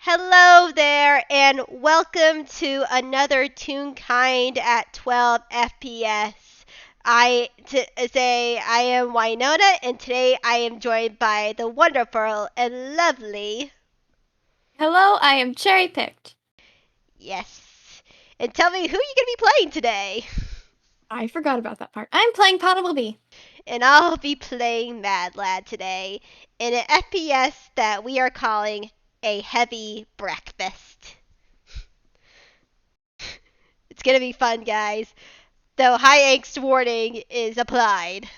Hello there, and welcome to another Toonkind at 12 FPS. I am Winona, and today I am joined by the wonderful and lovely. Hello, I am cherry picked. Yes. And tell me who you gonna be playing today. I forgot about that part. I'm playing Ponable. And I'll be playing Mad Lad today in an FPS that we are calling a heavy breakfast. It's gonna be fun, guys. Though high angst warning is applied.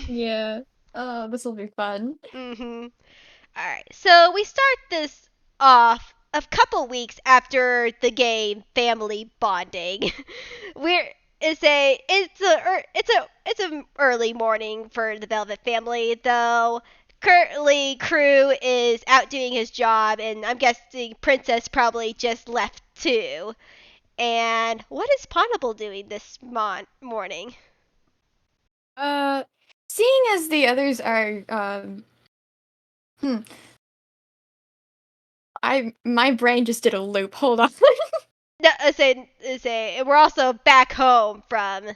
Yeah. Oh, this will be fun. Mhm. All right. So we start this off a couple weeks after the game Family Bonding. We're it's a early morning for the Velvet family, though. Currently, Crew is out doing his job, and I'm guessing Princess probably just left too. And what is Ponable doing this morning? Uh, Seeing as the others are, hmm, my brain just did a loop. Hold on. No, say we're also back home from.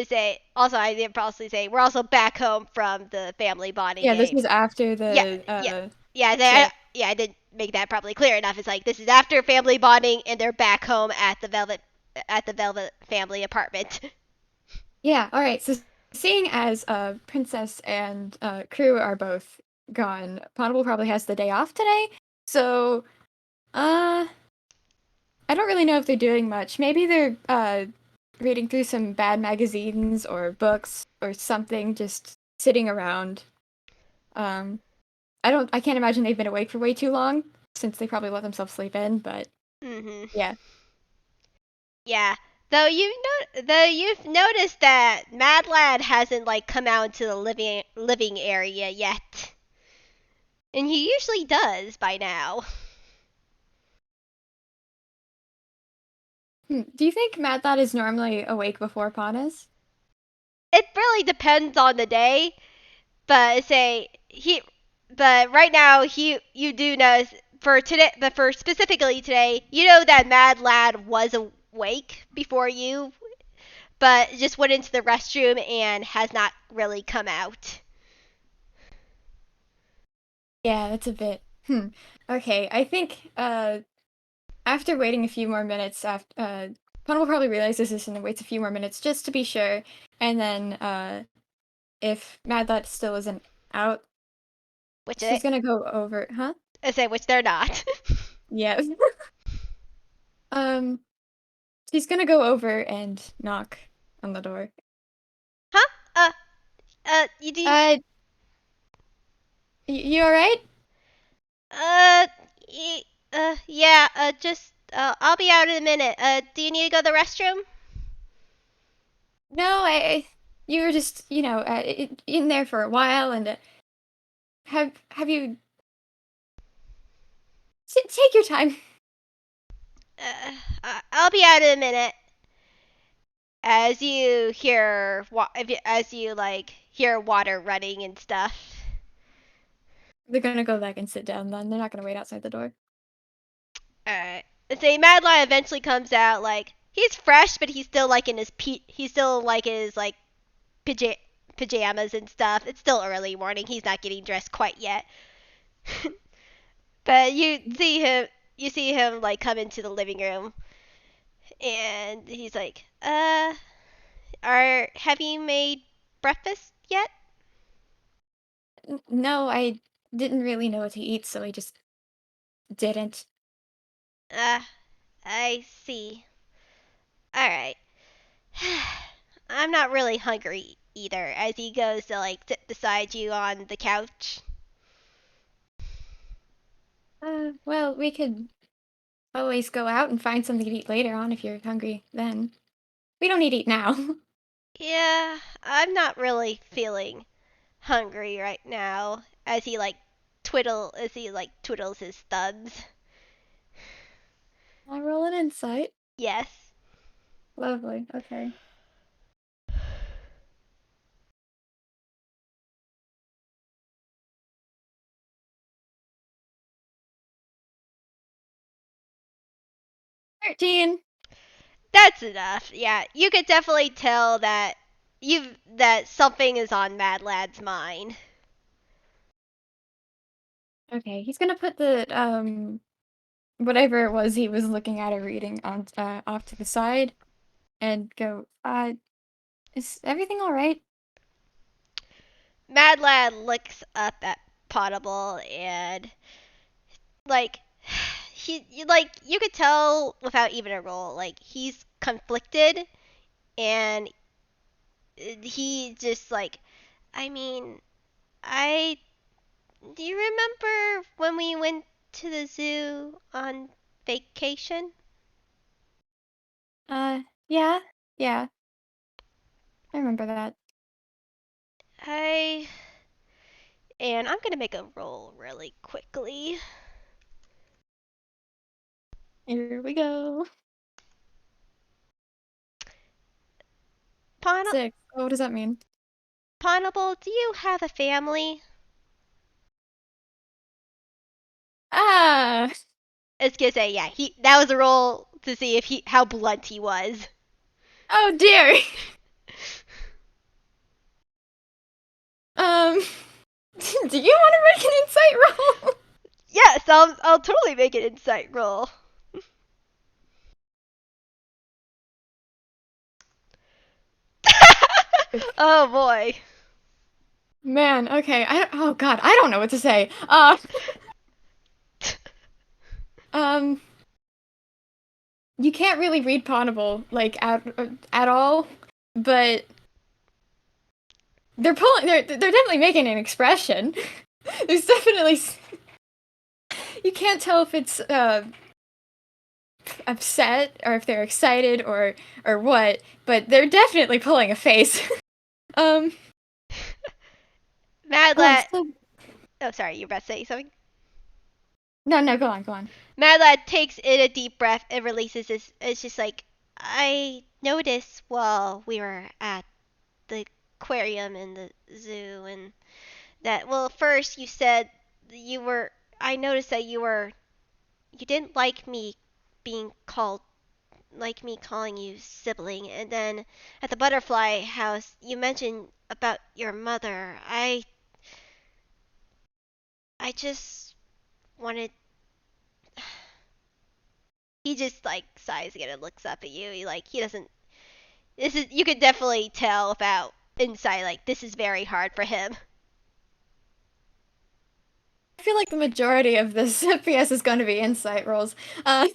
Say also I did probably say we're also back home from the family bonding Yeah, this game. was after Yeah, the yeah, yeah. trip. I didn't make that probably clear enough. It's like this is after family bonding and they're back home at the Velvet family apartment. Yeah. All right. So seeing as Princess and Crew are both gone, Ponable probably has the day off today. So uh, I don't really know if they're doing much. Maybe they're reading through some bad magazines or books or something, just sitting around. Um, I can't imagine they've been awake for way too long since they probably let themselves sleep in, but Mhm. yeah. Yeah. Though you've noticed that Mad Lad hasn't like come out to the living area yet, and he usually does by now. Do you think Mad Lad is normally awake before Pawn is? It really depends on the day, but say he, but right now you do know for today, but for specifically today, you know that Mad Lad was awake before you, but just went into the restroom and has not really come out. Yeah, that's a bit. Okay, I think after waiting a few more minutes, after Pawn will probably realize this and waits a few more minutes just to be sure, and then if Mad Lad still isn't out, Which she's gonna go over, huh? I say which they're not. Yeah. Um, she's gonna go over and knock on the door. Huh? You do. Uh, you alright? Uh, yeah. Just. I'll be out in a minute. Do you need to go to the restroom? No, you were just, in there for a while, and have you take your time. I'll be out in a minute. As you hear, as you like hear water running and stuff. They're gonna go back and sit down. Then they're not gonna wait outside the door. Alright. Say Madeline eventually comes out like he's fresh, but he's still like in his he's still like his like paja- pajamas and stuff. It's still early morning. He's not getting dressed quite yet. But you see him like come into the living room, and he's like, are have you made breakfast yet? No, I didn't really know what to eat, so I just didn't. Uh, I see. All right. I'm not really hungry either. As he goes to like sit beside you on the couch. Well, we could always go out and find something to eat later on if you're hungry then. We don't need to eat now. Yeah, I'm not really feeling hungry right now. As he like twiddles his thumbs. I'll roll an insight. Yes. Lovely. Okay. 13. That's enough. Yeah, you could definitely tell that that something is on Mad Lad's mind. Okay, he's gonna put the whatever it was he was looking at or reading on off to the side and go, is everything all right? Mad Lad looks up at Potable and like you could tell without even a roll, like he's conflicted and he just like I mean, I do you remember when we went to the zoo on vacation? Yeah, yeah, I remember that. I and I'm gonna make a roll really quickly. Here we go. Pon- 6. Oh, what does that mean? Ponable, do you have a family? Ah, It's gonna say yeah. He that was a roll to see if he how blunt he was. oh dear. Um, do you want to make an insight roll? Yes, I'll totally make an insight roll. Oh boy. Man, okay. Oh God, I don't know what to say. Um, you can't really read Ponable like at all, but they're definitely making an expression. There's definitely you can't tell if it's upset or if they're excited or what, but they're definitely pulling a face. um Mad oh, Lad. so Oh, sorry, you're about to say something. no, go on, go on. Mad Lad takes in a deep breath and releases this. It's just like I noticed while we were at the aquarium in the zoo, and that well, first you said you were. I noticed that you didn't like me being called like me calling you sibling, and then at the butterfly house you mentioned about your mother. I just wanted. He just like sighs again and looks up at you. He doesn't. This is you could definitely tell about insight. Like this is very hard for him. I feel like the majority of this PS is going to be insight rolls. Uh,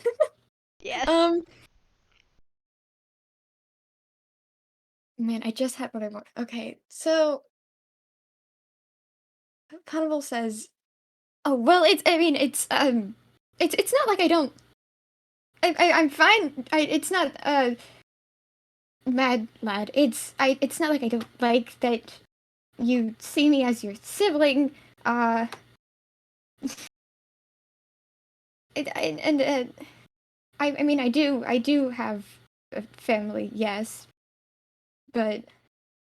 Yes. um, man, I just had what I want. Okay, so Cannibal says, "Oh well, it's. I mean, it's not like I don't. I'm fine. It's not mad lad. It's not like I don't like that you see me as your sibling. Uh, and I mean, I do have a family, yes, but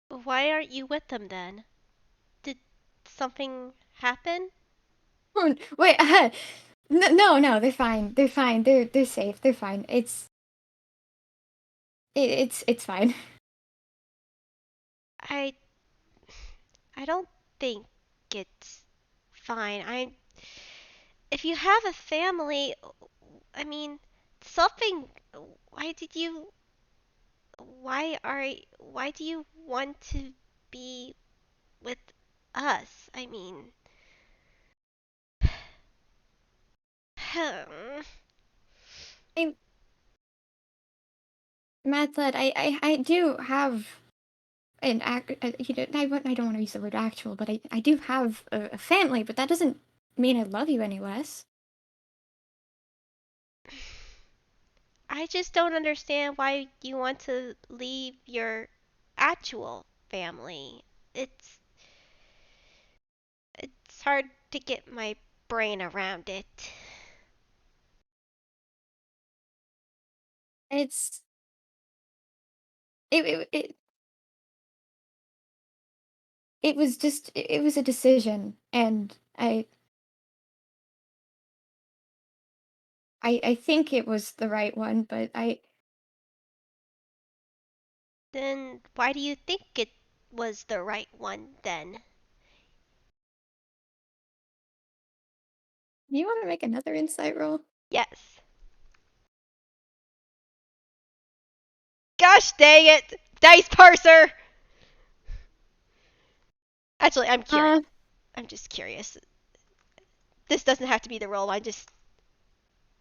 Why aren't you with them then? Did something happen? oh, wait, no, they're fine. They're fine. They're safe. They're fine. It's fine. I I don't think it's fine. I if you have a family, I mean, something. Why did you? Why do you want to be with us? I mean, I Matt said I do have an I don't want to use the word actual, but I do have a family, but that doesn't mean I love you any less. I just don't understand why you want to leave your actual family. It's hard to get my brain around it. It's it it was just it was a decision, and I think it was the right one, but I Then why do you think it was the right one then? you want to make another insight roll? Yes. Gosh dang it! Dice parser! Actually, I'm curious. Uh, I'm just curious. This doesn't have to be the roll. I just.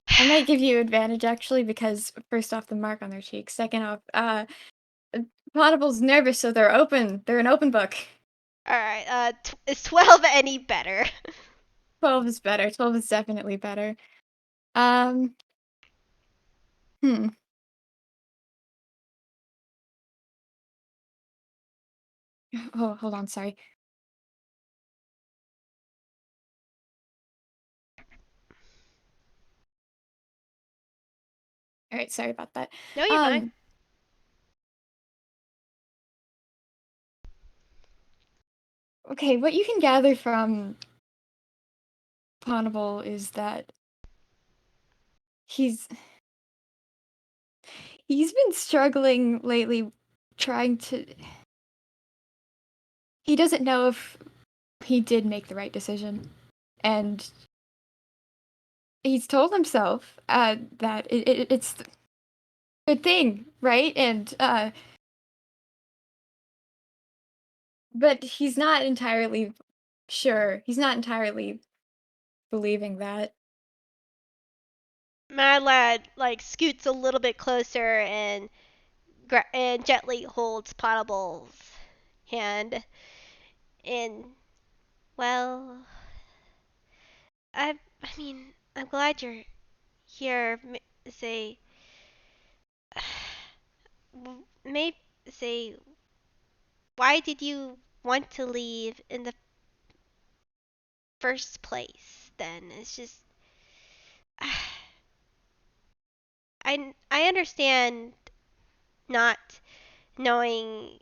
I might give you advantage actually because first off the mark on their cheeks, second off, Ponable's nervous, so they're open. They're an open book. Alright, is 12 any better? 12 is better. 12 is definitely better. Um, hmm. Oh, hold on, sorry. All right, sorry about that. No, you're fine. Um, okay, what you can gather from Ponable is that he's he's been struggling lately trying to he doesn't know if he did make the right decision. And he's told himself that it's a good thing, right? And but he's not entirely sure. He's not entirely believing that. Mad Lad like scoots a little bit closer and gently holds Ponable's hand. And well, I mean, I'm glad you're here. Say, maybe say, why did you want to leave in the first place? Then it's just, I understand not knowing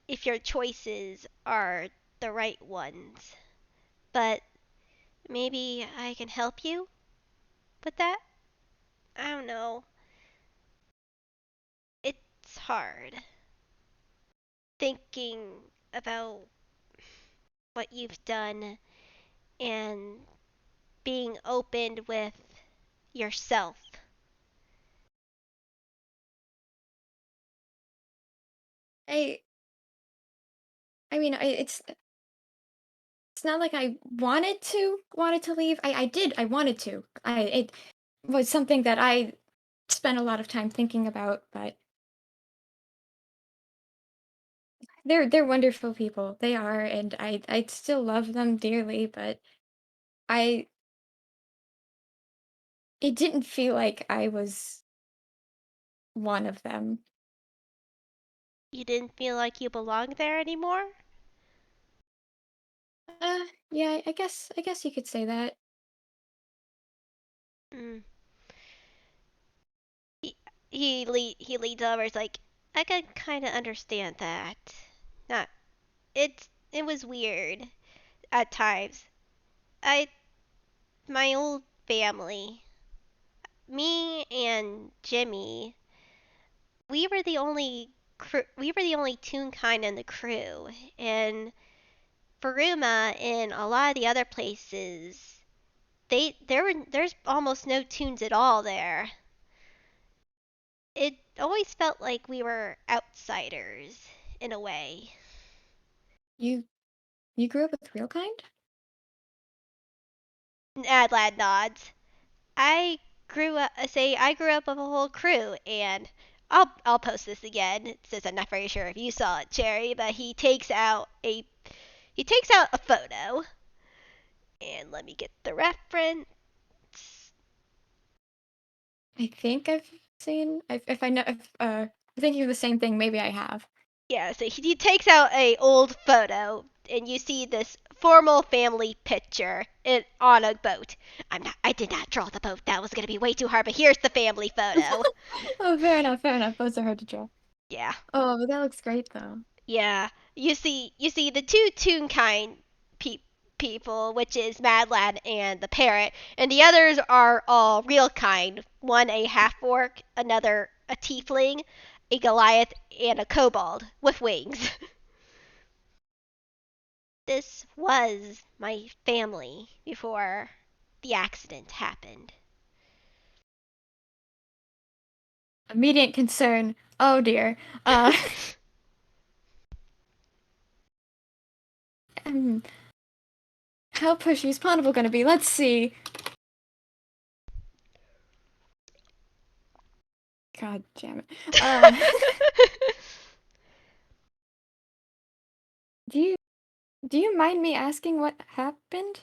if your choices are the right ones, but maybe I can help you with that. I don't know. It's hard thinking about what you've done and being open with yourself. I I mean, it's not like I wanted to leave. I did. I wanted to. I it was something that I spent a lot of time thinking about, but they're wonderful people. They are, and I still love them dearly, but I it didn't feel like I was one of them. You didn't feel like you belonged there anymore? Yeah, I guess you could say that. Mm. He he leads over. It's like I can kind of understand that. Not it was weird at times. I my old family, me and Jimmy, we were the only Toonkind in the crew, and Faruma and a lot of the other places, there's almost no tunes at all there. It always felt like we were outsiders in a way. You you grew up with real kind? Adlad nods. I grew up with a whole crew, and I'll post this again since I'm not very sure if you saw it, Cherry. But he takes out a photo, and let me get the reference. I think I've seen if I know if thinking of the same thing, maybe I have. Yeah, so he takes out a old photo, and you see this formal family picture on a boat. I did not draw the boat. That was gonna be way too hard. But here's the family photo. Oh, fair enough, fair enough. Those are hard to draw. Yeah, Oh, but that looks great though. yeah. You see the two Toonkind pe- people, which is Mad Lad and the parrot, and the others are all real kind. One a half orc, another a tiefling, a Goliath, and a kobold with wings. This was my family before the accident happened. Immediate concern. Oh dear. Uh, um, how pushy is Ponable gonna be? Let's see. God damn it. Uh, do you do you mind me asking what happened?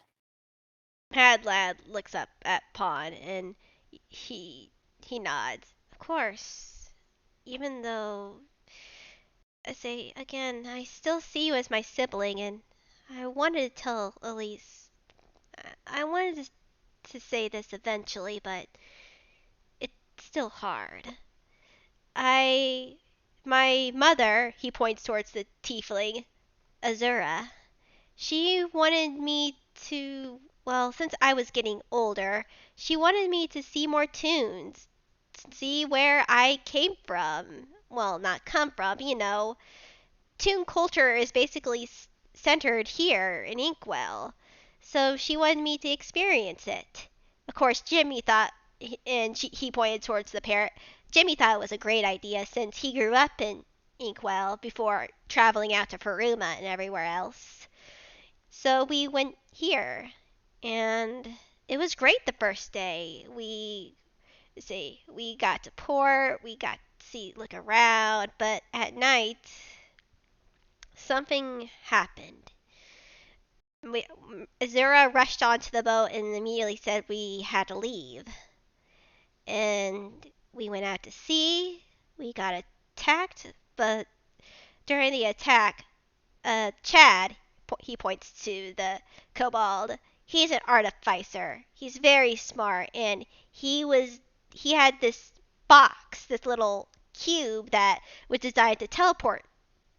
Mad Lad looks up at Pawn and he he nods. Of course. Even though I say again, I still see you as my sibling, and I wanted to tell Elise. I wanted to say this eventually, but it's still hard. I. My mother, he points towards the tiefling, Azura, she wanted me to. Well, since I was getting older, she wanted me to see more tunes, see where I came from. Well, not come from, Toon culture is basically centered here in Inkwell. So she wanted me to experience it. Of course, Jimmy thought, and he pointed towards the parrot, Jimmy thought it was a great idea since he grew up in Inkwell before traveling out to Faruma and everywhere else. So we went here, and it was great the first day. We got to port, we got to look around, but at night something happened. We, Azura rushed onto the boat and immediately said we had to leave. And we went out to sea. We got attacked, but during the attack, Chad, he points to the kobold. He's an artificer. He's very smart, and he had this box, this little cube that was designed to teleport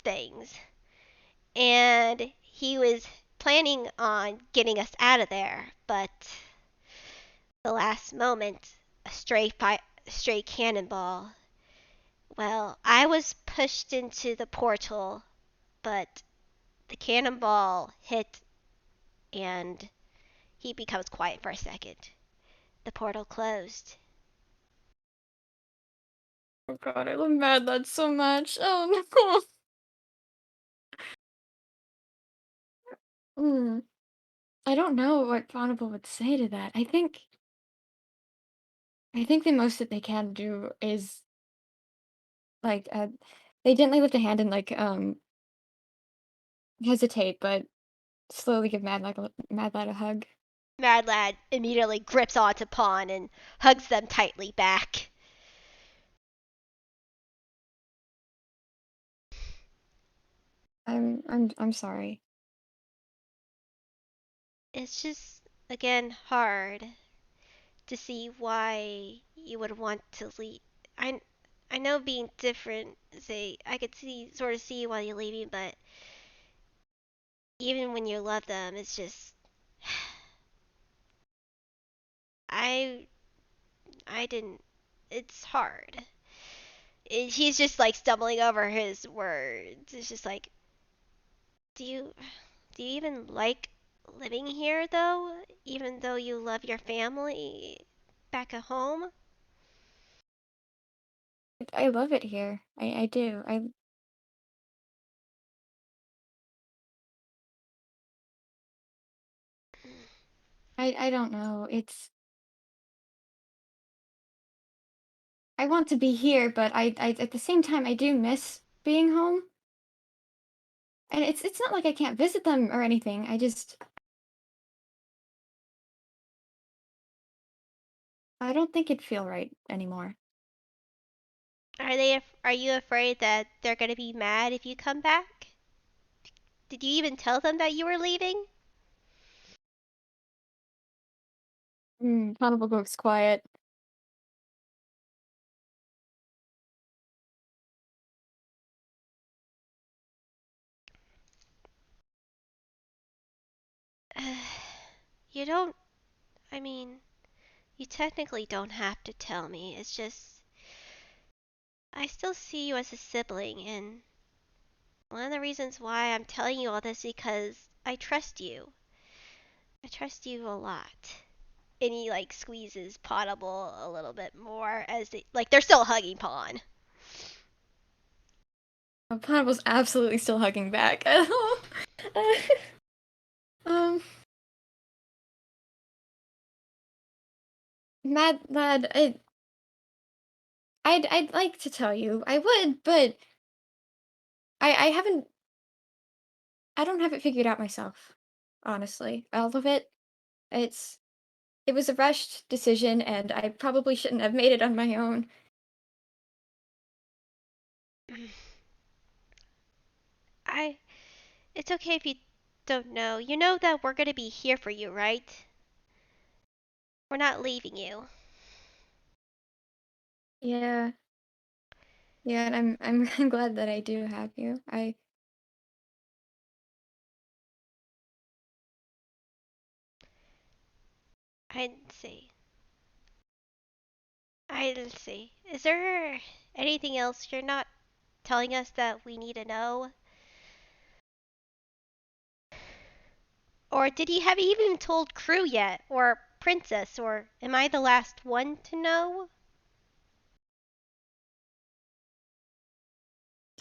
things, and he was planning on getting us out of there, but the last moment, a stray cannonball. Well, I was pushed into the portal, but the cannonball hit and he becomes quiet for a second. The portal closed. Oh god, I love Mad Lad so much. Oh no. Hmm. I don't know what Ponable would say to that. I think the most that they can do is like they gently lift a hand and like hesitate, but slowly give Mad Lad a hug. Mad Lad immediately grips onto Pawn and hugs them tightly back. I'm sorry. It's just, again, hard to see why you would want to leave. I, I know being different, I could sort of see why you're leaving, but even when you love them, it's just, I, I didn't, it's hard. He's just like stumbling over his words. It's just like, do you, do you even like living here though? Even though you love your family back at home? I love it here. I do. I don't know. I want to be here, but I at the same time I do miss being home. And it's not like I can't visit them or anything. I don't think it'd feel right anymore. Are you afraid that they're going to be mad if you come back? Did you even tell them that you were leaving? Honorable goes quiet. you don't, I mean, you technically don't have to tell me. It's just, I still see you as a sibling, and one of the reasons why I'm telling you all this is because I trust you. I trust you a lot. And he like squeezes Potable a little bit more as they like they're still hugging Pawn. Ponable's absolutely still hugging back. um, Mad Lad, I'd like to tell you. I would, but I haven't. I don't have it figured out myself. Honestly, all of it. It's it was a rushed decision, and I probably shouldn't have made it on my own. I It's okay if you don't know. You know that we're gonna be here for you, right? We're not leaving you. Yeah, yeah, and I'm glad that I do have you. I'd say. I'd say. Is there anything else you're not telling us that we need to know? Or did he have even told Crew yet? Or Princess? Or am I the last one to know?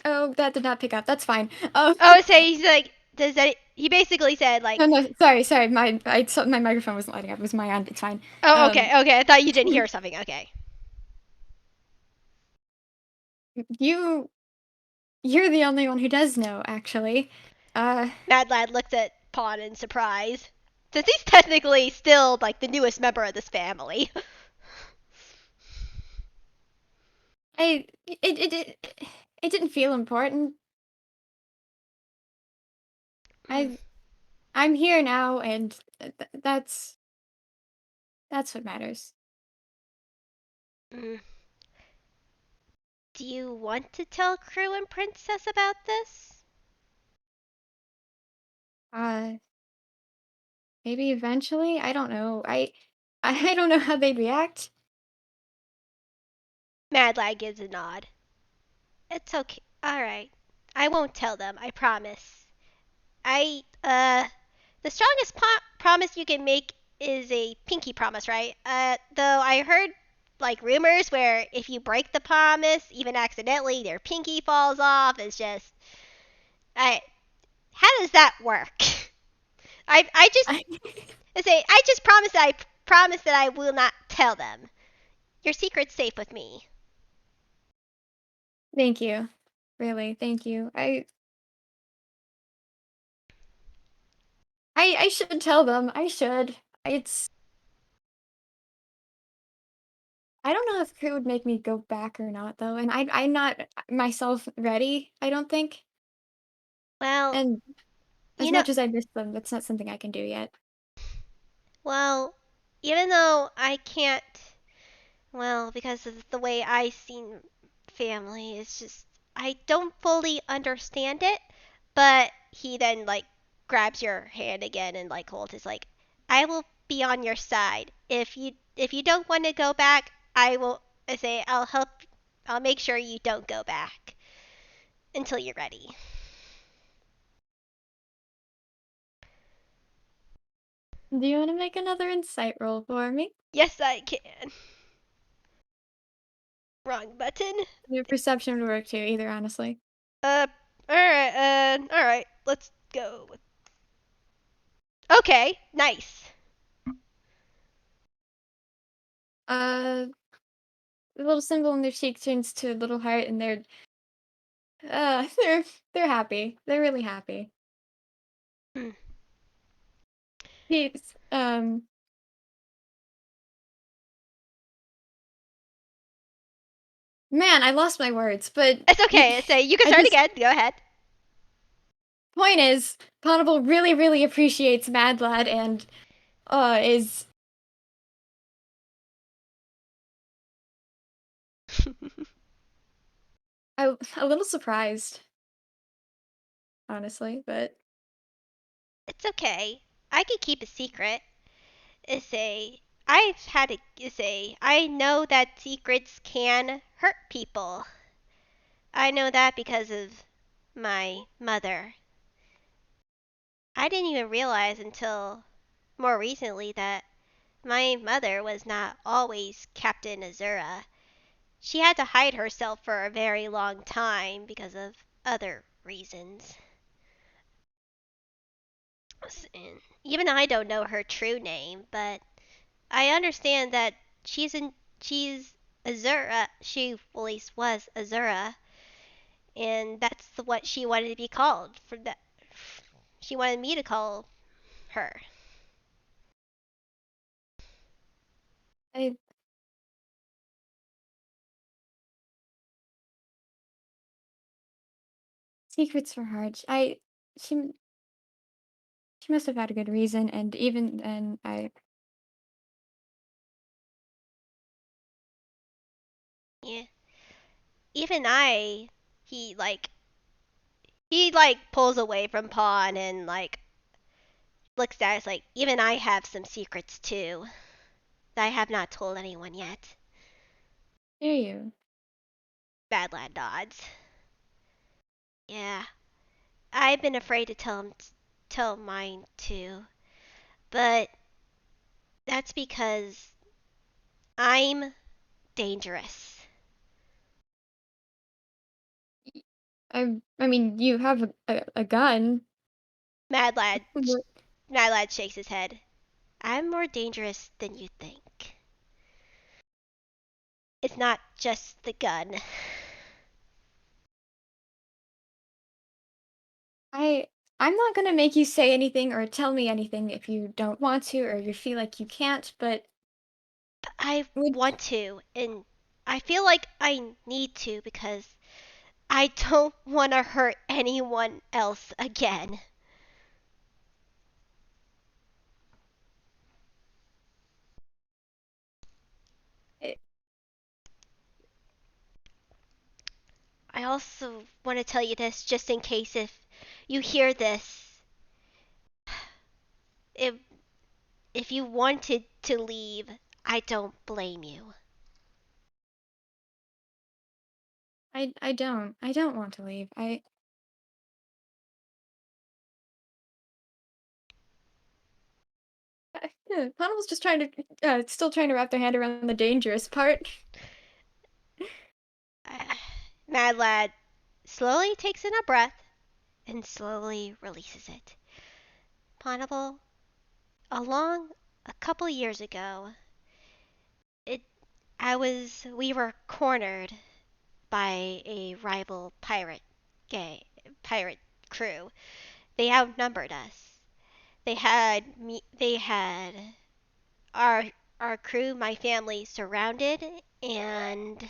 Oh, that did not pick up. That's fine. Oh, so he's like, does that? He basically said like, No, no, sorry. My microphone wasn't lighting up. It was my end. It's fine. oh, Um, okay, okay. I thought you didn't hear something. Okay. you you're the only one who does know, actually. Uh, Mad Lad looks at Pawn in surprise, since he's technically still like the newest member of this family. it didn't feel important. Mm, I I'm here now, and that's what matters. mm. Do you want to tell Crew and Princess about this? Uh, Maybe eventually. I don't know. I don't know how they'd react. Mad Lad gives a nod. It's okay. All right. I won't tell them. I promise. The strongest promise you can make is a pinky promise, right? Though I heard like rumors where if you break the promise, even accidentally, their pinky falls off. It's just, I. How does that work? I just I, I just promise that I promise that I will not tell them. Your secret's safe with me. Thank you. Really, thank you. I should tell them. I should. It's I don't know if Kurt would make me go back or not though, and I'm not myself ready, I don't think. Well, And as you know, much as I miss them, that's not something I can do yet. well, even though I can't, well, because of the way I seen family, it's just I don't fully understand it. But he then like grabs your hand again and like holds his like, I will be on your side. If you don't want to go back, I will I say I'll help. I'll make sure you don't go back until you're ready. Do you want to make another insight roll for me? Yes, I can. Wrong button. Your perception would work too, either honestly. Uh, all right. Let's go. Okay, nice. Uh, the little symbol on their cheek turns to a little heart, and they're happy. They're really happy. Hmm. He's man, I lost my words, but It's okay. Say you can I start just again. Go ahead. point is, Ponable really appreciates Mad Lad and is a little surprised, honestly, but It's okay. I can keep a secret. say I've had to say I know that secrets can hurt people. I know that because of my mother. I didn't even realize until more recently that my mother was not always Captain Azura. She had to hide herself for a very long time because of other reasons. And even I don't know her true name, but I understand that she's Azura. She at least was Azura, and that's what she wanted to be called. For that, she wanted me to call her. I secrets were hard. She she must have had a good reason, and even then, I Yeah, even he he pulls away from Pawn and looks at us like even I have some secrets too that I have not told anyone yet. hear you. Bad lad nods. Yeah, I've been afraid to tell mine too, but that's because I'm dangerous. I mean, you have a gun. Mad lad, What- Mad lad shakes his head. I'm more dangerous than you think. It's not just the gun. I I'm not gonna make you say anything or tell me anything if you don't want to or you feel like you can't, but I would want to, and I feel like I need to because I don't want to hurt anyone else again. eh, I also want to tell you this just in case if you hear this. If if you wanted to leave, I don't blame you. I don't want to leave. I yeah, Ponable's just trying to still trying to wrap their hand around the dangerous part. Mad Lad slowly takes in a breath and slowly releases it. Ponable, along a couple years ago, it we were cornered by a rival pirate crew. They outnumbered us. They had our our crew, my family surrounded, and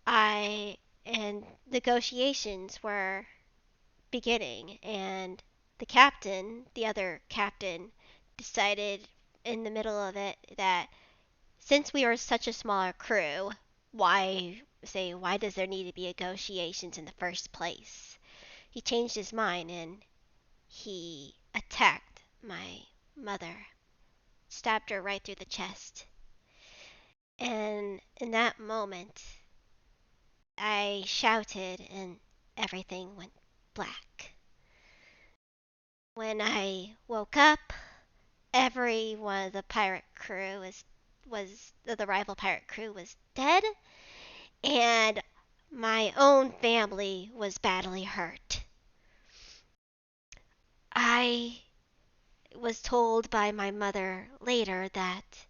I and negotiations were beginning, and the other captain, decided in the middle of it that since we were such a smaller crew, why does there need to be negotiations in the first place? He changed his mind and he attacked my mother, stabbed her right through the chest. And in that moment, I shouted and everything went black. When I woke up, every one of the pirate crew was the rival pirate crew was dead, and my own family was badly hurt. I was told by my mother later that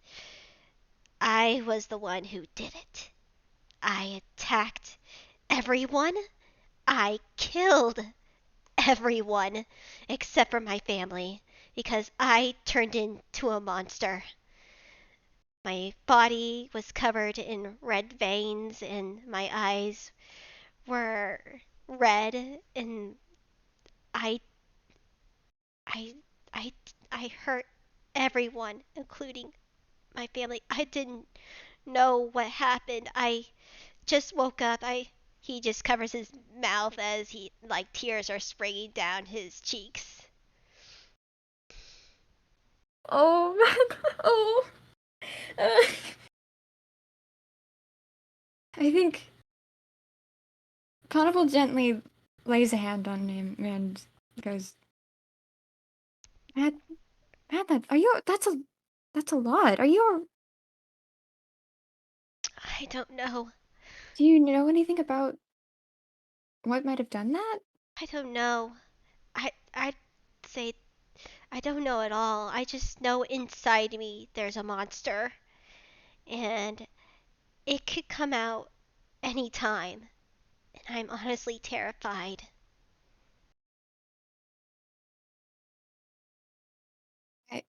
I was the one who did it. I attacked everyone. I killed everyone except for my family because I turned into a monster. My body was covered in red veins and my eyes were red and I I I I hurt everyone including my family. I didn't know what happened. I just woke up. I He just covers his mouth as he tears are spraying down his cheeks. Oh, oh. Uh, I think Ponable gently lays a hand on him and goes, Matt, Matt, are you? That's a lot. Are you? I don't know. Do you know anything about what might have done that? I don't know. I'd say I don't know at all. I just know inside me there's a monster, and it could come out anytime. And I'm honestly terrified. I,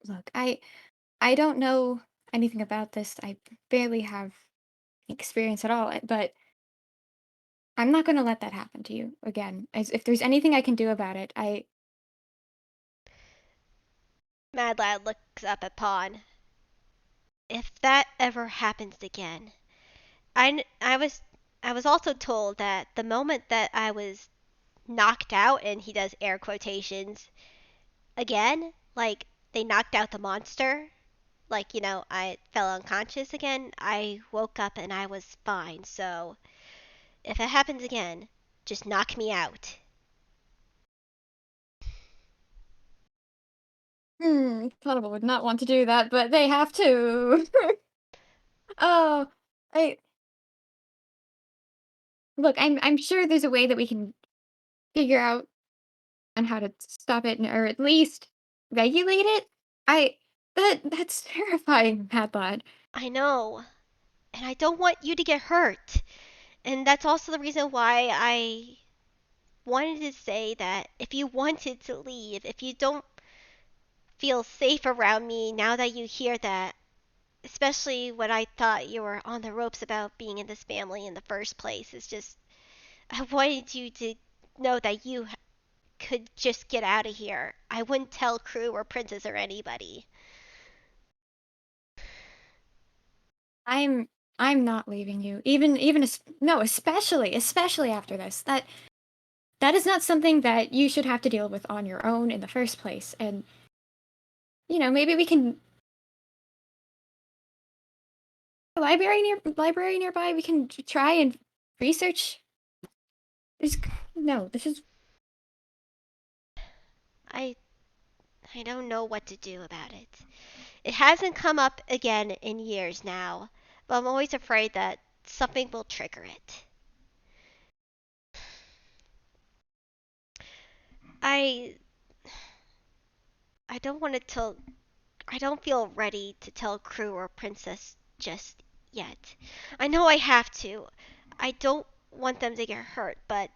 look, I don't know anything about this. I barely have experience at all, but I'm not going to let that happen to you again. As if there's anything I can do about it, Mad Lad looks up at Pawn. If that ever happens again, I was also told that the moment that I was knocked out, and he does air quotations again, like they knocked out the monster, like I fell unconscious again. I woke up and I was fine. So if it happens again, just knock me out. Audible would not want to do that, but they have to. Oh, I look. I'm sure there's a way that we can figure out on how to stop it, or at least regulate it. I that's terrifying, Padlad. I know, and I don't want you to get hurt. And that's also the reason why I wanted to say that if you wanted to leave, if you don't feel safe around me now that you hear that, especially when I thought you were on the ropes about being in this family in the first place, it's just, I wanted you to know that you could just get out of here. I wouldn't tell crew or princess or anybody. I'm I'm not leaving you. No, especially after this. That is not something that you should have to deal with on your own in the first place. And maybe we can library nearby. We can try and research. There's no. This is I I don't know what to do about it. It hasn't come up again in years now, but I'm always afraid that something will trigger it. I I don't want to tell I don't feel ready to tell crew or princess just yet. I know I have to. I don't want them to get hurt, but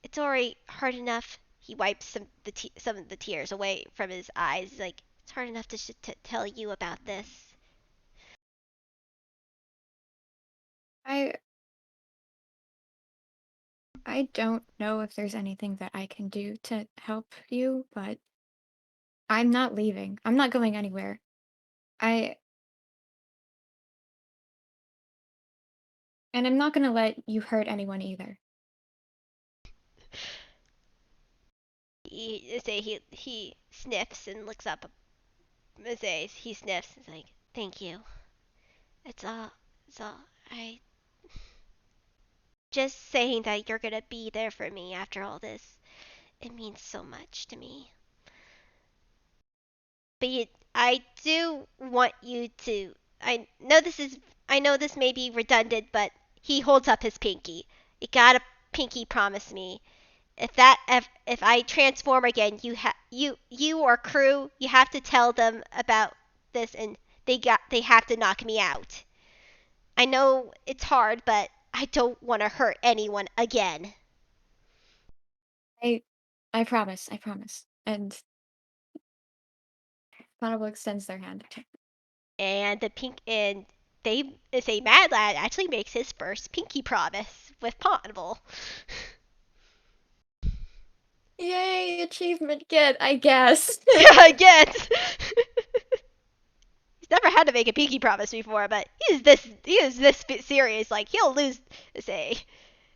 it's already hard enough. He wipes some of the tears away from his eyes. He's like, it's hard enough to tell you about this. I I don't know if there's anything that I can do to help you, but I'm not leaving. I'm not going anywhere. I and I'm not going to let you hurt anyone either. He sniffs and looks up. He sniffs. He's like, thank you. It's all. It's all. I just saying that you're gonna be there for me after all this. It means so much to me. But I do want you to. I know this may be redundant, but he holds up his pinky. You gotta pinky promise me. If I transform again, you or crew, you have to tell them about this, and they have to knock me out. I know it's hard, but I don't want to hurt anyone again. I I promise. I promise. And Honorable extends their hand. And they say Mad Lad actually makes his first pinky promise with Ponable. Yay, achievement get, I guess. Again, he's never had to make a pinky promise before, but he is this serious. Like he'll lose. Say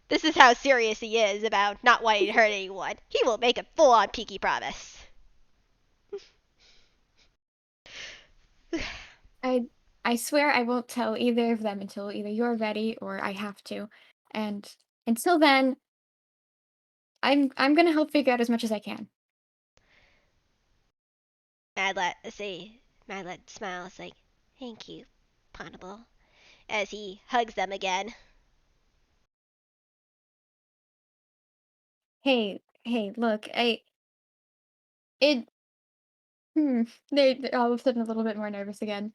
this is how serious he is about not wanting to hurt anyone. He will make a full-on pinky promise. I I swear I won't tell either of them until either you're ready or I have to. And until then, I'm gonna help figure out as much as I can. Madlet smiles like, "Thank you, Ponable," as he hugs them again. Hey, look, it hmm, they're all of a sudden a little bit more nervous again.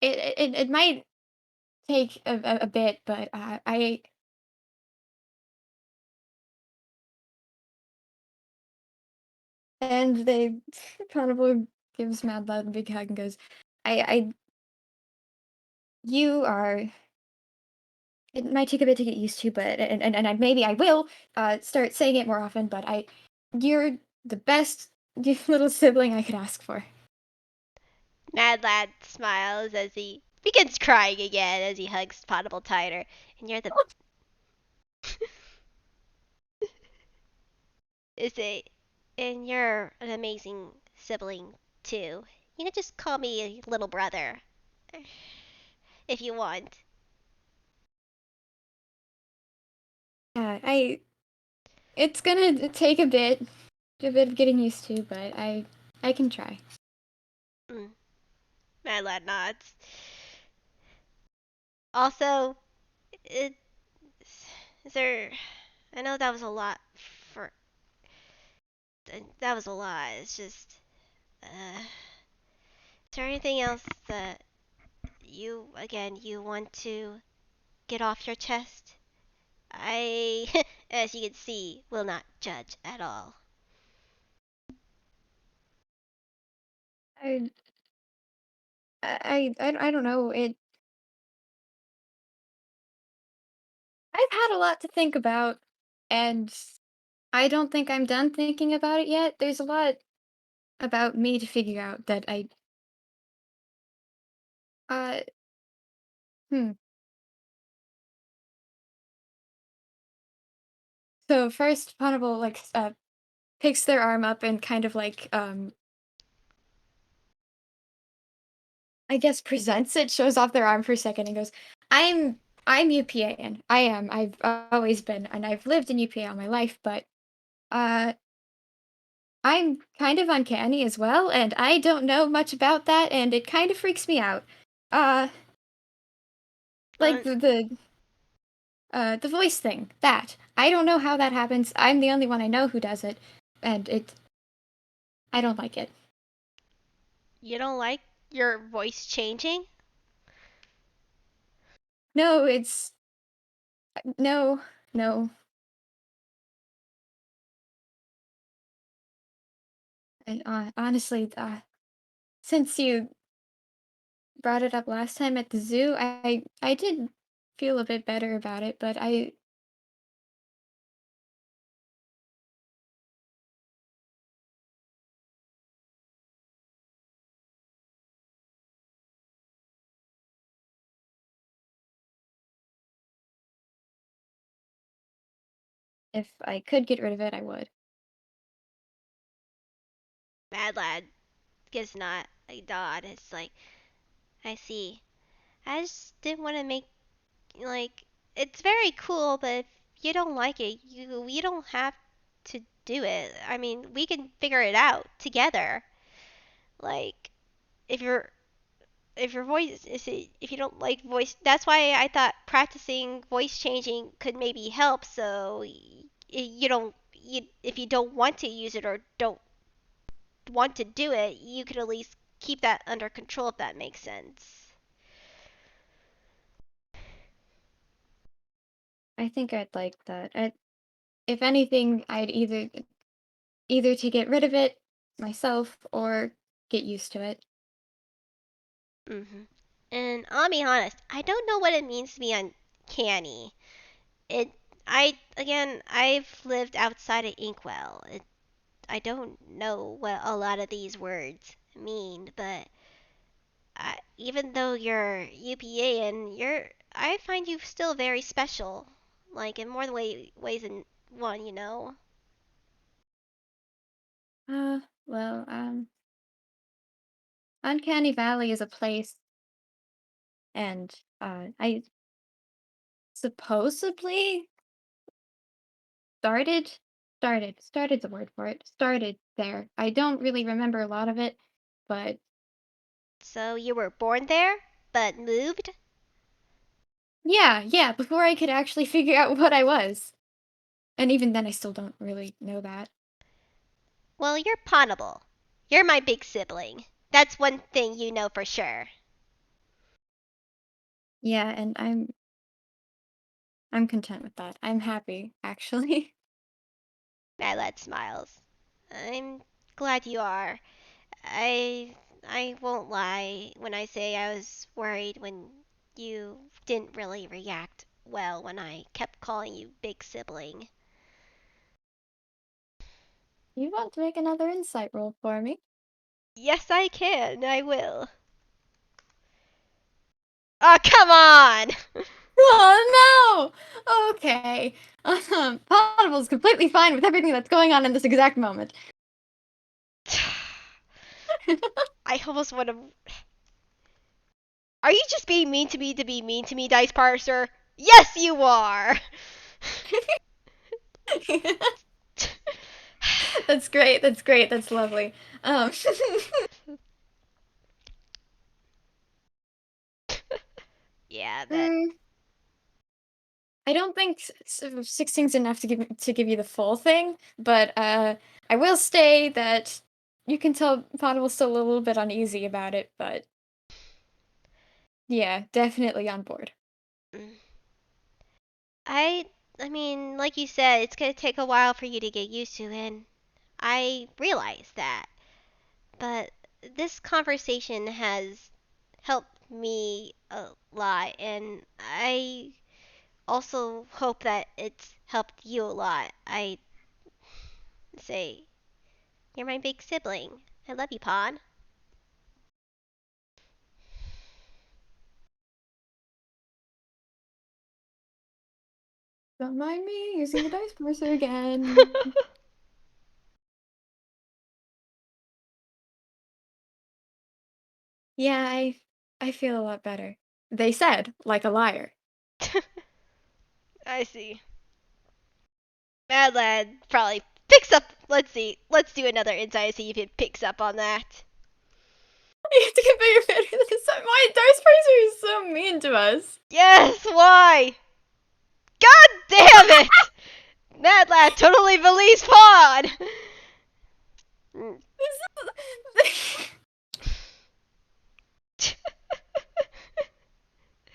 It might take a bit, but I and they Ponable gives Mad Lad a big hug and goes, I you are it might take a bit to get used to, but and I maybe I will start saying it more often, but you're the best little sibling I could ask for. Madlad smiles as he begins crying again as he hugs Ponable tighter. And you're the is a and you're an amazing sibling too. You can just call me little brother if you want. I it's gonna take a bit of getting used to, but I can try. Mm. Madlad nods. Also, it, is there? I know that was a lot for. That was a lot. It's just. Is there anything else that you want to get off your chest? I, as you can see, will not judge at all. I I don't know. I've had a lot to think about, and I don't think I'm done thinking about it yet. There's a lot about me to figure out that uh hmm. So first, Ponable picks their arm up and kind of I guess presents it, shows off their arm for a second, and goes, "I'm I'm UPAN. I am. I've always been, and I've lived in UPA all my life, but uh." I'm kind of uncanny as well, and I don't know much about that, and it kind of freaks me out. Uh, like Um, the voice thing, that. I don't know how that happens. I'm the only one I know who does it, and I don't like it. you don't like your voice changing? No, it's no, no. And honestly, since you brought it up last time at the zoo, I did feel a bit better about it, but I if I could get rid of it, I would. Mad lad gives not a nod. It's like, I see. I just didn't want to make like it's very cool, but if you don't like it, you don't have to do it. I mean, we can figure it out together. Like if you're if your voice is if you don't like voice, that's why I thought practicing voice changing could maybe help. So you don't if you don't want to use it or don't want to do it, you could at least keep that under control if that makes sense. I think I'd like that. If anything, I'd either to get rid of it myself or get used to it. Mhm. And I'll be honest, I don't know what it means to be uncanny. It I've lived outside of Inkwell. I don't know what a lot of these words mean, but even though you're UPA and I find you still very special, like in more ways than one, you know. Uh, well, Uncanny Valley is a place, and I supposedly started started's the word for it. Started there. I don't really remember a lot of it, but So you were born there, but moved? yeah, before I could actually figure out what I was. And even then I still don't really know that. Well, you're Ponable. You're my big sibling. That's one thing you know for sure. Yeah, and I'm content with that. I'm happy, actually. My lad smiles. I'm glad you are. I I won't lie when I say I was worried when you didn't really react well when I kept calling you big sibling. You want to make another insight roll for me? Yes, I can. I will. Oh, come on! Oh no! Okay. Ponable's completely fine with everything that's going on in this exact moment. I almost want to. Are you just being mean to be mean to me, Dice Parser? Yes, you are! That's great. That's great. That's lovely. Um, Yeah, that. mm, I don't think 16's enough to give you the full thing, but I will say that you can tell Ponable's still a little bit uneasy about it, but yeah, definitely on board. Mm. I. I mean, like you said, it's gonna take a while for you to get used to, and I realize that. But this conversation has helped me a lot, and I also hope that it's helped you a lot. I say, you're my big sibling. I love you, Pod. Don't mind me using the dice parser again. Yeah, I feel a lot better. They said, like a liar. I see. Mad Lad probably picks up. Let's see. Let's do another insight, see if it picks up on that. You have to get bigger better than this. Why dice parser is so mean to us. Yes, why? God damn it! Mad Lad totally believes Pod!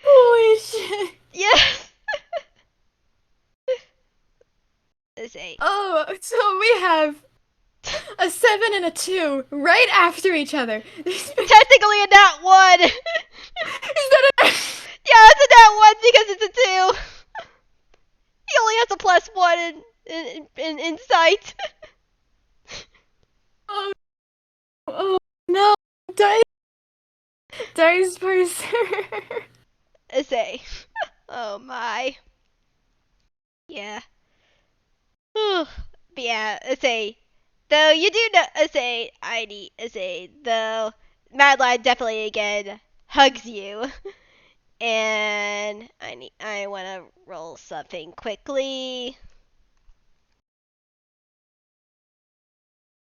Holy shit. Yes! Let's see. Oh, so we have a 7 and a 2 right after each other. Is Technically a nat 1! Yeah, that a... it's a nat 1 because it's a 2! He only has a plus 1 in insight. Oh, oh no. Dice parser. Let's see. Oh my. Yeah. Whew. But yeah, let's say, though you do know, let's say, let's say, though, Madeline definitely again hugs you, and I want to roll something quickly.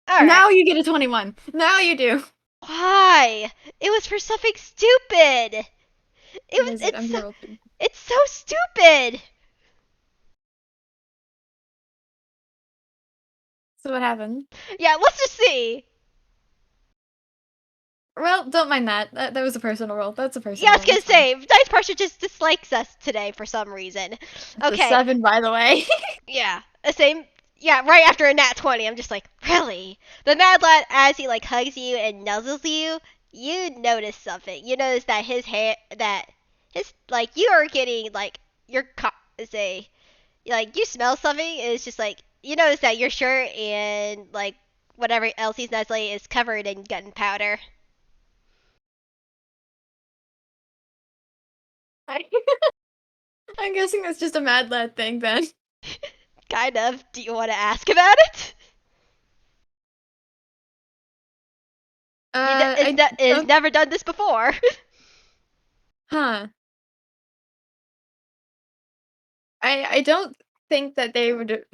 All right. Now you get a 21. Now you do. Why? It was for something stupid. What is it? It's I'm gonna roll 2. it's so stupid. So what happened? Yeah, let's just see. Well, don't mind that. That was a personal roll. That's a Yeah, I personal was roll. gonna It's fine. say, Dice Parser just dislikes us today for some reason. It's a Okay, 7, by the way. yeah, the same. Yeah, right after a nat 20, I'm just like, really? The Mad Lad, as he like hugs you and nuzzles you, you notice something. You notice that his hair, that his like you are getting like your say like you smell something. And it's just like you notice that your shirt and like whatever else he's nuzzling is covered in gunpowder. I- I'm guessing that's just a Mad Lad thing then. Kind of. Do you want to ask about it? I It's don't. never done this before. Huh. I don't think that they would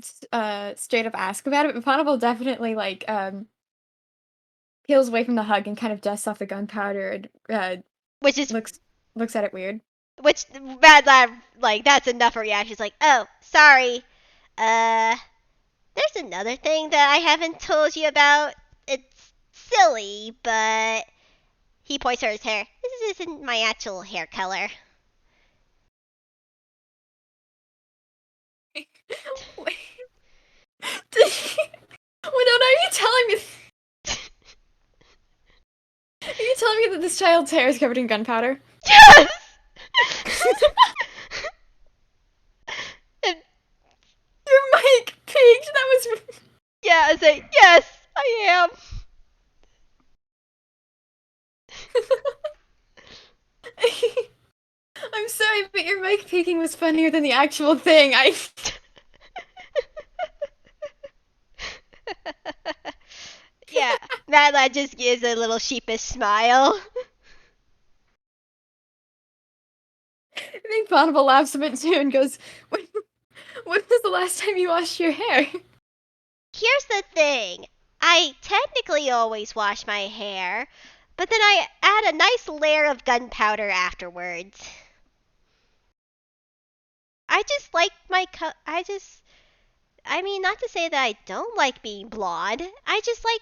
straight up ask about it, but Ponable definitely like peels away from the hug and kind of dusts off the gunpowder and which is looks looks at it weird. which Mad Lab like that's enough for reaction. She's like, oh, sorry. Uh, there's another thing that I haven't told you about. It's silly, but he points at his hair. This isn't my actual hair color. Wait, Winona, are you telling me? Are you telling me that this child's hair is covered in gunpowder? Yes. And, Your mic peaked. That was. yeah, I say yes, I am. I'm sorry, but your mic peaking was funnier than the actual thing. I. Yeah, Mad Lad just gives a little sheepish smile. I think Ponable laughs a bit too and goes, when was the last time you washed your hair? Here's the thing. I technically always wash my hair, but then I add a nice layer of gunpowder afterwards. I just like I mean, not to say that I don't like being blonde. I just like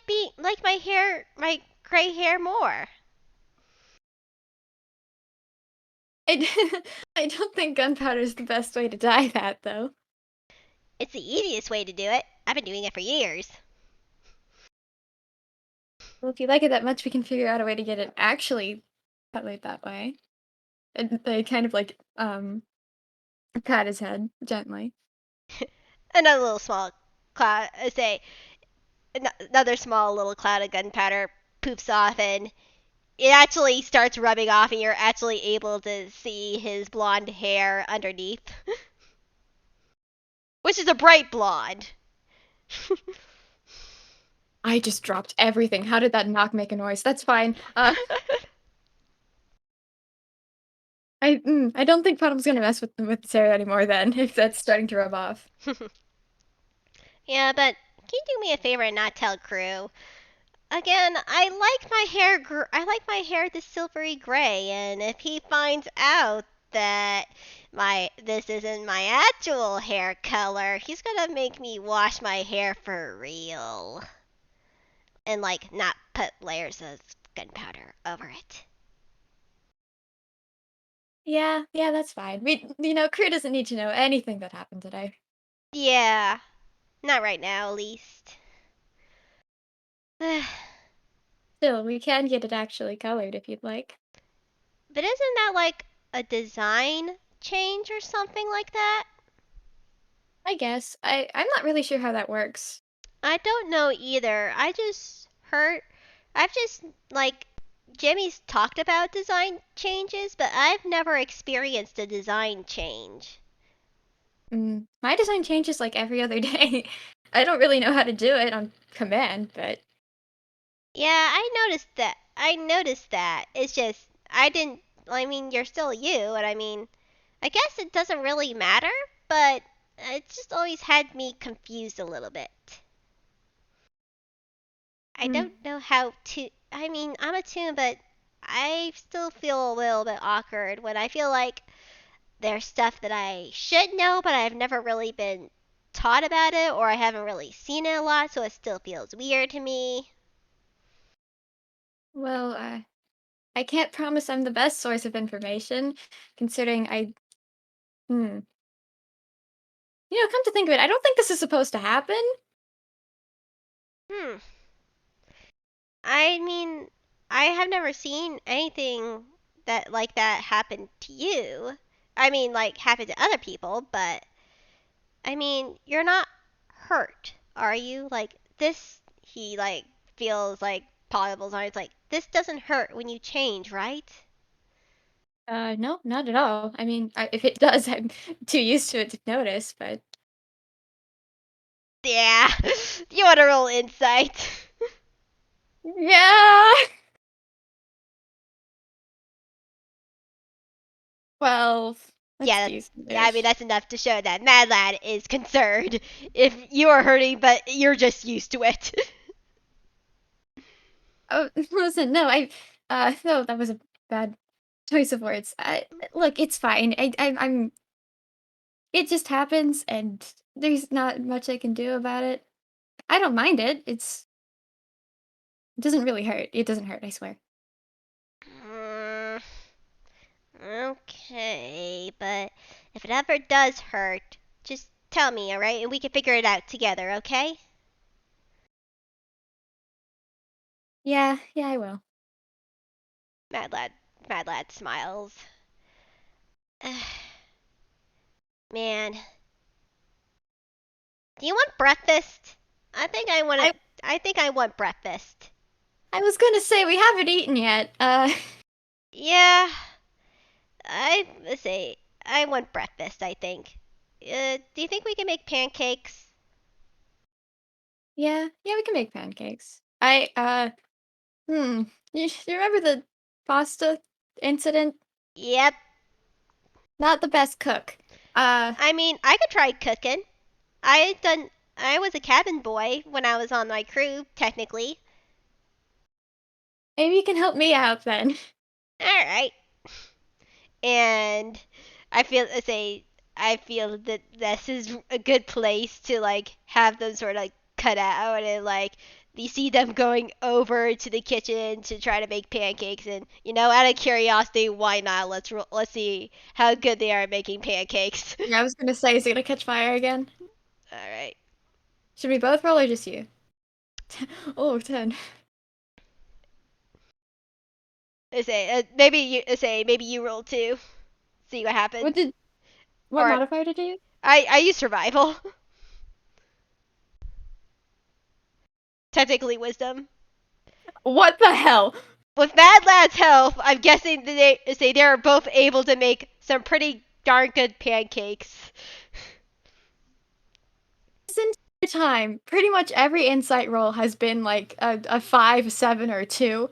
my gray hair more. I, I don't think gunpowder is the best way to dye that, though. It's the easiest way to do it. I've been doing it for years. Well, if you like it that much, we can figure out a way to get it actually colored that way. And they kind of like pat his head gently. Another little small cloud, say, another small little cloud of gunpowder poofs off and it actually starts rubbing off and you're actually able to see his blonde hair underneath. Which is a bright blonde. I just dropped everything. How did that knock make a noise? That's fine. I don't think Puddle's gonna mess with Sarah anymore then, if that's starting to rub off. Yeah, but can you do me a favor and not tell Crew? Again, I like my hair this silvery gray, and if he finds out that my this isn't my actual hair color, he's gonna make me wash my hair for real. And like not put layers of gunpowder over it. Yeah, that's fine. Crew doesn't need to know anything that happened today. Yeah, not right now at least. But Still, we can get it actually colored if you'd like. isn't that like a design change or something like that? I guess. I'm not really sure how that works. I don't know either. I've just like Jimmy's talked about design changes, but I've never experienced a design change. My design changes like every other day. I don't really know how to do it on command, but Yeah, I noticed that. It's just I didn't I mean, you're still you, and I mean, I guess it doesn't really matter, but it just always had me confused a little bit. I mm, don't know how to. I mean, I'm a tune, but I still feel a little bit awkward when I feel like there's stuff that I should know, but I've never really been taught about it, or I haven't really seen it a lot, so it still feels weird to me. well, I can't promise I'm the best source of information, considering hmm. Come to think of it, I don't think this is supposed to happen. Hmm. I mean, I have never seen anything that like that happen to you. I mean, like happen to other people, but I mean, you're not hurt, are you? Like this, he like feels like Ponable's on. It's like this doesn't hurt when you change, right? No, not at all. I mean, if it does, I'm too used to it to notice, but Yeah, you want a real insight. yeah. 12. That's Yeah, yeah. I mean, decent-ish. that's enough to show that Mad Lad is concerned if you are hurting, but you're just used to it. Oh, listen, no, no, that was a bad choice of words. Look, it's fine. It just happens, and there's not much I can do about it. I don't mind it. It doesn't really hurt. It doesn't hurt, I swear. Mm, okay, but if it ever does hurt, just tell me, alright? And we can figure it out together, okay? Yeah, yeah, I will. Mad Lad, Mad Lad smiles. Man, do you want breakfast? I think I want I to. I think I want breakfast. I was gonna say we haven't eaten yet. Yeah, let's say I want breakfast. I think. Do you think we can make pancakes? Yeah, yeah, we can make pancakes. Hmm. You remember the pasta incident? Yep. Not the best cook. Uh, I mean, I could try cooking. I done. I was a cabin boy when I was on my crew, technically. Maybe you can help me out then. All right. And I feel that this is a good place to like have them sort of like cut out and like you see them going over to the kitchen to try to make pancakes and out of curiosity why not let's see how good they are at making pancakes. Yeah, I was gonna say, is it gonna catch fire again? All right. Should we both roll or just you? Oh, 10. Maybe you roll too. See what happens. What Or modifier did you use? I use survival. Technically wisdom. What the hell? With Mad Lad's help, I'm guessing that they are both able to make some pretty darn good pancakes. This entire time, pretty much every insight roll has been like a 5, 7, or 2.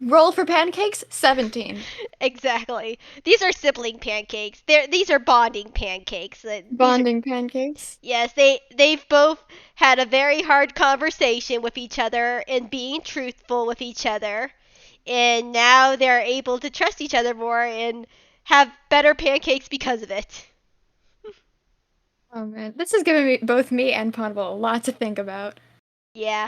Roll for pancakes, 17. Exactly. These are sibling pancakes. These are bonding pancakes. These are Bonding pancakes. Yes, they've both had a very hard conversation with each other and being truthful with each other. And now they're able to trust each other more and have better pancakes because of it. Oh man, this is giving both me and Ponable a lot to think about. Yeah.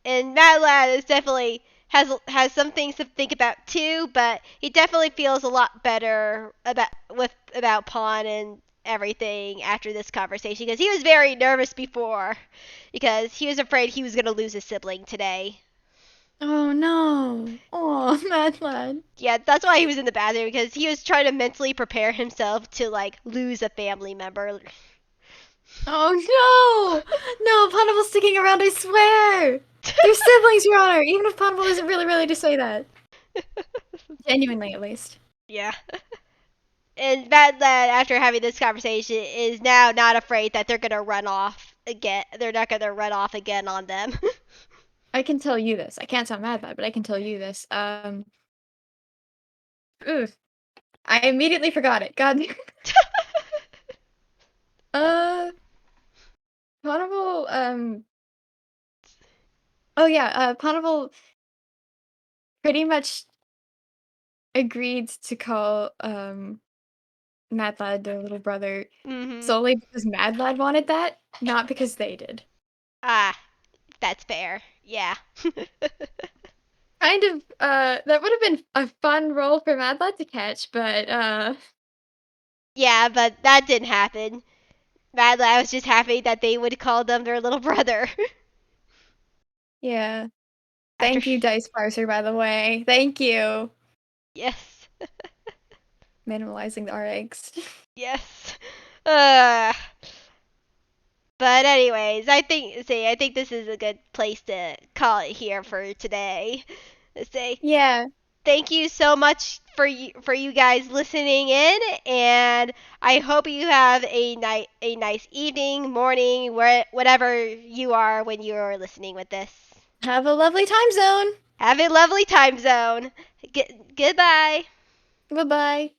And Matt Lad is definitely has some things to think about too, but he definitely feels a lot better about Pawn and everything after this conversation because he was very nervous before because he was afraid he was going to lose a sibling today. Oh no. Oh, Mad Lad. Yeah, that's why he was in the bathroom because he was trying to mentally prepare himself to like lose a family member. Oh no! No, Ponable's sticking around, I swear! They're siblings, Your Honor, even if Ponable isn't really ready to say that. Genuinely, at least. Yeah. And Bad Lad, after having this conversation, is now not afraid that they're gonna run off again. They're not gonna run off again on them. I can tell you this. I can't sound Mad Lad, but I can tell you this. Ooh, I immediately forgot it. God. uh, Ponable, oh yeah, Ponable pretty much agreed to call, Mad Lad their little brother Mhm. solely because Mad Lad wanted that, not because they did. Ah, that's fair. Yeah. Kind of, that would have been a fun role for Mad Lad to catch, but, Yeah, but that didn't happen. Mad Lad was just happy that they would call them their little brother. yeah. After. Thank you, Dice Parser, by the way. Thank you. Yes. Minimalizing our eggs. Yes. Uh. But anyways, I think this is a good place to call it here for today. Say Yeah. thank you so much for you guys listening in, and I hope you have a nice evening, morning, whatever you are when you're listening with this. Have a lovely time zone. Have a lovely time zone. Goodbye. Bye-bye.